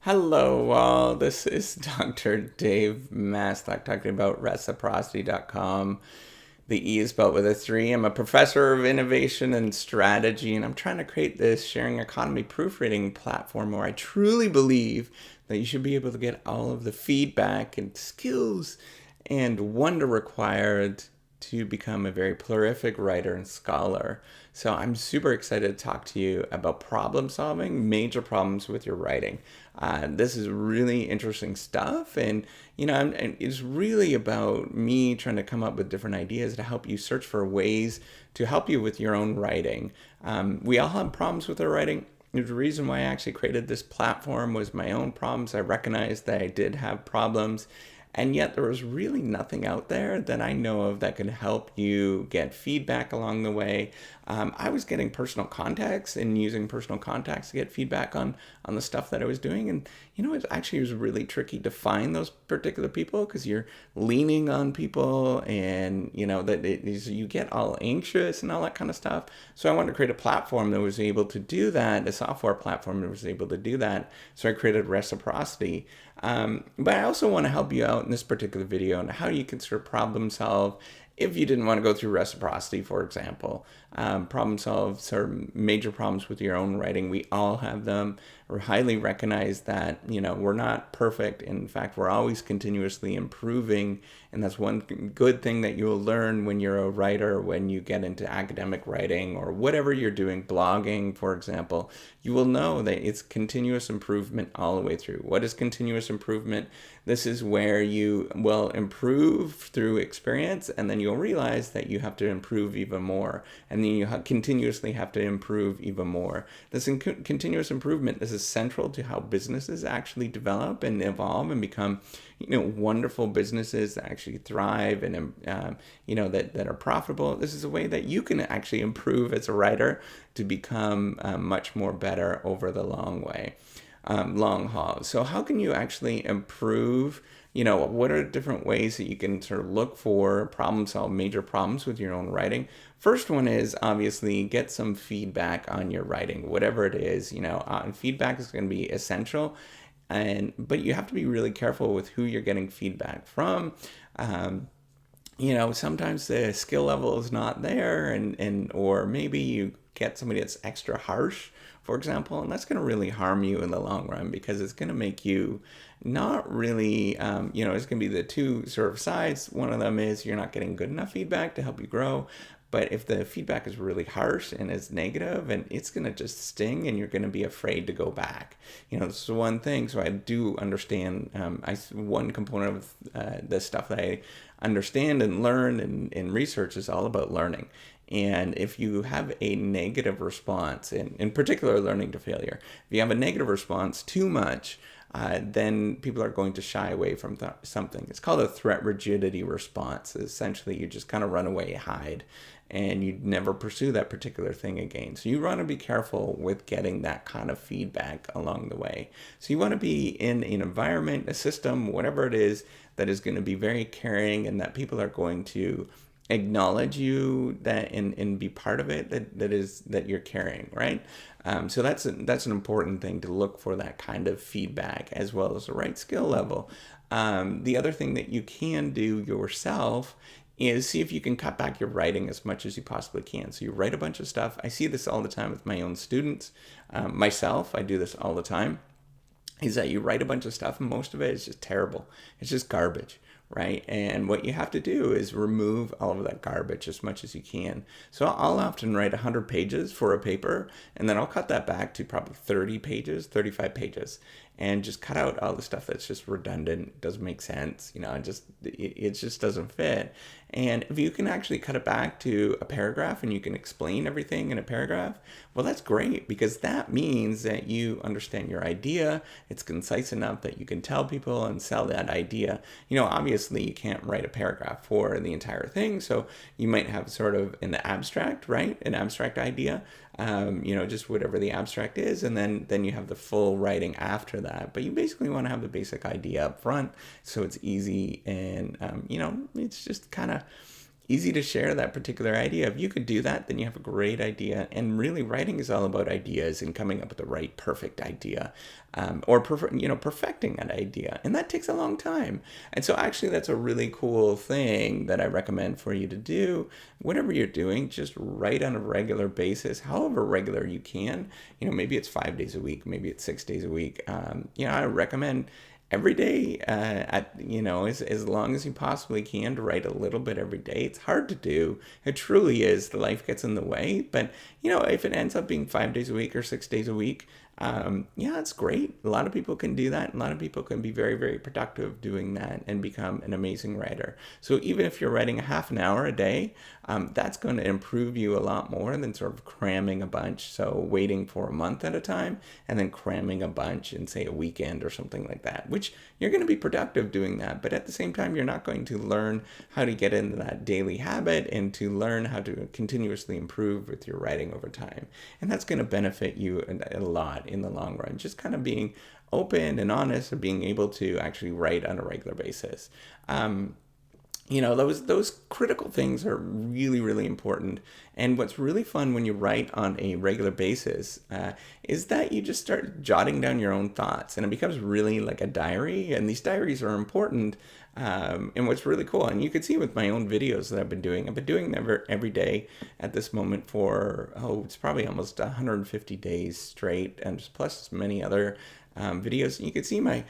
Hello, all. This is Dr. Dave Maslock talking about reciprocity.com. The E is spelled with a 3. I'm a professor of innovation and strategy, and I'm trying to create this sharing economy proofreading platform where I truly believe that you should be able to get all of the feedback and skills and wonder required to become a very prolific writer and scholar. So I'm super excited to talk to you about problem solving major problems with your writing. This is really interesting stuff, and and it's really about me trying to come up with different ideas to help you search for ways to help you with your own writing. We all have problems with our writing. The reason why I actually created this platform was my own problems. I recognized that I did have problems, and yet there was really nothing out there that I know of that could help you get feedback along the way. I was getting personal contacts and using personal contacts to get feedback on the stuff that I was doing. And, it was really tricky to find those particular people because you're leaning on people and, you get all anxious and all that kind of stuff. So I wanted to create a platform that was able to do that, a software platform that was able to do that. So I created Reciprocity. But I also want to help you out in this particular video on how you can sort of problem solve if you didn't want to go through reciprocity, for example. Problem solve sort of major problems with your own writing. We all have them. We highly recognize that, we're not perfect. In fact, we're always continuously improving. And that's one good thing that you'll learn when you're a writer, when you get into academic writing or whatever you're doing, blogging, for example. You will know that it's continuous improvement all the way through. What is continuous improvement? This is where you will improve through experience, and then you'll realize that you have to improve even more. And then you continuously have to improve even more. This continuous improvement, this is central to how businesses actually develop and evolve and become, wonderful businesses that actually thrive and, that are profitable. This is a way that you can actually improve as a writer to become much more better over the long haul. So how can you actually improve? What are different ways that you can sort of look for problem solve major problems with your own writing? First one is obviously get some feedback on your writing, whatever it is. Feedback is going to be essential, but you have to be really careful with who you're getting feedback from. Sometimes the skill level is not there, or maybe you get somebody that's extra harsh, for example, and that's going to really harm you in the long run because it's going to make you not really, it's going to be the two sort of sides. One of them is you're not getting good enough feedback to help you grow. But if the feedback is really harsh and is negative, and it's going to just sting and you're going to be afraid to go back. This is one thing. So I do understand, one component of the stuff that I understand and learn and research is all about learning. And if you have a negative response, in particular learning to failure, if you have a negative response too much, then people are going to shy away from something. It's called a threat rigidity response. Essentially, you just kind of run away, hide, and you never pursue that particular thing again. So you want to be careful with getting that kind of feedback along the way. So you want to be in an environment, a system, whatever it is, that is going to be very caring and that people are going to acknowledge you that and be part of it that you're carrying, right? So that's an important thing to look for, that kind of feedback as well as the right skill level. The other thing that you can do yourself is see if you can cut back your writing as much as you possibly can. So you write a bunch of stuff. I see this all the time with my own students. Myself, I do this all the time, is that you write a bunch of stuff and most of it is just terrible. It's just garbage. Right? And what you have to do is remove all of that garbage as much as you can. So I'll often write 100 pages for a paper, and then I'll cut that back to probably 30 pages, 35 pages, and just cut out all the stuff that's just redundant, doesn't make sense, it just doesn't fit. And if you can actually cut it back to a paragraph and you can explain everything in a paragraph, well, that's great, because that means that you understand your idea. It's concise enough that you can tell people and sell that idea. Obviously you can't write a paragraph for the entire thing. So you might have sort of in the abstract, right? An abstract idea, just whatever the abstract is. And then you have the full writing after that. But you basically want to have the basic idea up front so it's easy and, it's just kind of easy to share that particular idea. If you could do that, then you have a great idea. And really, writing is all about ideas and coming up with the right perfect idea, or perfecting that idea, and that takes a long time. And so, actually, that's a really cool thing that I recommend for you to do. Whatever you're doing, just write on a regular basis, however regular you can. Maybe it's 5 days a week, maybe it's 6 days a week. I recommend every day, as long as you possibly can, to write a little bit every day. It's hard to do. It truly is. The life gets in the way. But, if it ends up being 5 days a week or 6 days a week, it's great. A lot of people can do that. A lot of people can be very, very productive doing that and become an amazing writer. So even if you're writing a half an hour a day, that's going to improve you a lot more than sort of cramming a bunch. So waiting for a month at a time and then cramming a bunch in, say, a weekend or something like that, which you're going to be productive doing that. But at the same time, you're not going to learn how to get into that daily habit and to learn how to continuously improve with your writing over time. And that's going to benefit you a lot in the long run. Just kind of being open and honest and being able to actually write on a regular basis. Those critical things are really, really important. And what's really fun when you write on a regular basis is that you just start jotting down your own thoughts, and it becomes really like a diary. And these diaries are important. And what's really cool, and you can see with my own videos that I've been doing them every day at this moment for, it's probably almost 150 days straight, and plus many other videos. And you can see my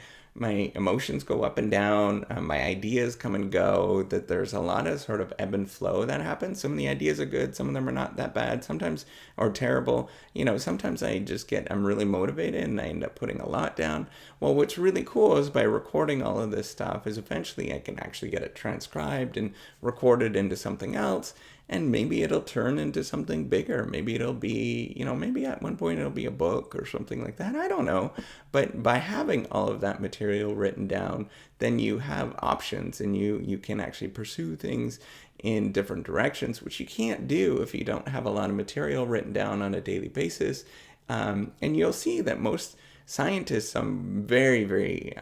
emotions go up and down, my ideas come and go, that there's a lot of sort of ebb and flow that happens. Some of the ideas are good, some of them are not that bad, sometimes, or terrible. Sometimes I'm really motivated and I end up putting a lot down. Well, what's really cool is by recording all of this stuff is eventually I can actually get it transcribed and recorded into something else. And maybe it'll turn into something bigger. Maybe it'll be, maybe at one point it'll be a book or something like that. I don't know. But by having all of that material written down, then you have options and you can actually pursue things in different directions, which you can't do if you don't have a lot of material written down on a daily basis. And you'll see that most scientists, some very, very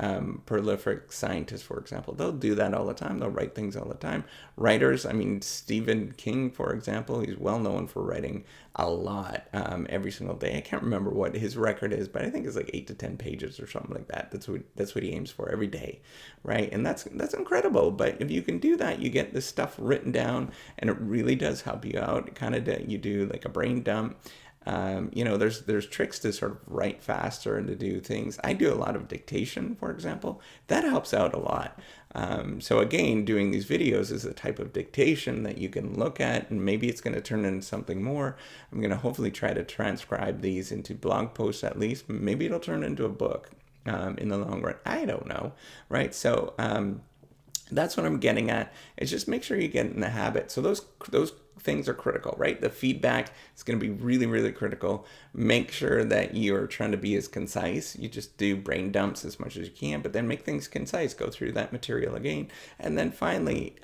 prolific scientists, for example, they'll do that all the time. They'll write things all the time. Writers, Stephen King, for example, he's well known for writing a lot every single day. I can't remember what his record is, but I think it's like 8 to 10 pages or something like that. That's what he aims for every day, right? And that's incredible. But if you can do that, you get this stuff written down, and it really does help you out. You do like a brain dump. There's tricks to sort of write faster and to do things. I do a lot of dictation, for example. That helps out a lot. So again, doing these videos is a type of dictation that you can look at, and maybe it's going to turn into something more. I'm going to hopefully try to transcribe these into blog posts at least. Maybe it'll turn into a book in the long run. I don't know, right? So that's what I'm getting at. Is just make sure you get in the habit. So those things are critical, right? The feedback is going to be really, really critical. Make sure that you're trying to be as concise. You just do brain dumps as much as you can, but then make things concise. Go through that material again. And then finally,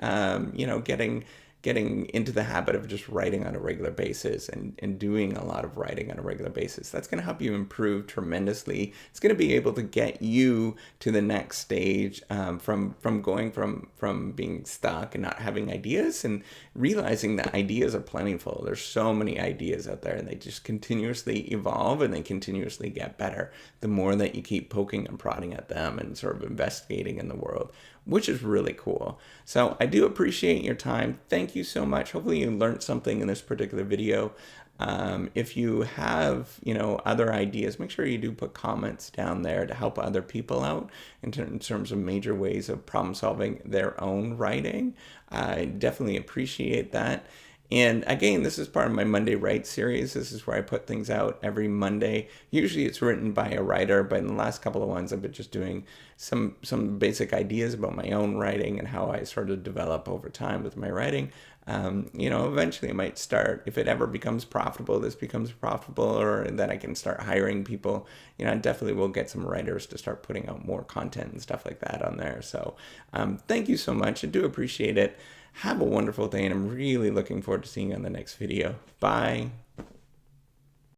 getting into the habit of just writing on a regular basis and doing a lot of writing on a regular basis. That's going to help you improve tremendously. It's going to be able to get you to the next stage from going from being stuck and not having ideas and realizing that ideas are plentiful. There's so many ideas out there, and they just continuously evolve and they continuously get better the more that you keep poking and prodding at them and sort of investigating in the world, which is really cool. So I do appreciate your time. Thank you so much. Hopefully you learned something in this particular video. If you have, other ideas, make sure you do put comments down there to help other people out in terms of major ways of problem solving their own writing. I definitely appreciate that. And again, this is part of my Monday Write series. This is where I put things out every Monday. Usually it's written by a writer, but in the last couple of ones, I've been just doing some basic ideas about my own writing and how I sort of develop over time with my writing. Eventually I might start, if it ever becomes profitable, or that I can start hiring people, I definitely will get some writers to start putting out more content and stuff like that on there. So thank you so much. I do appreciate it. Have a wonderful day, and I'm really looking forward to seeing you on the next video. Bye.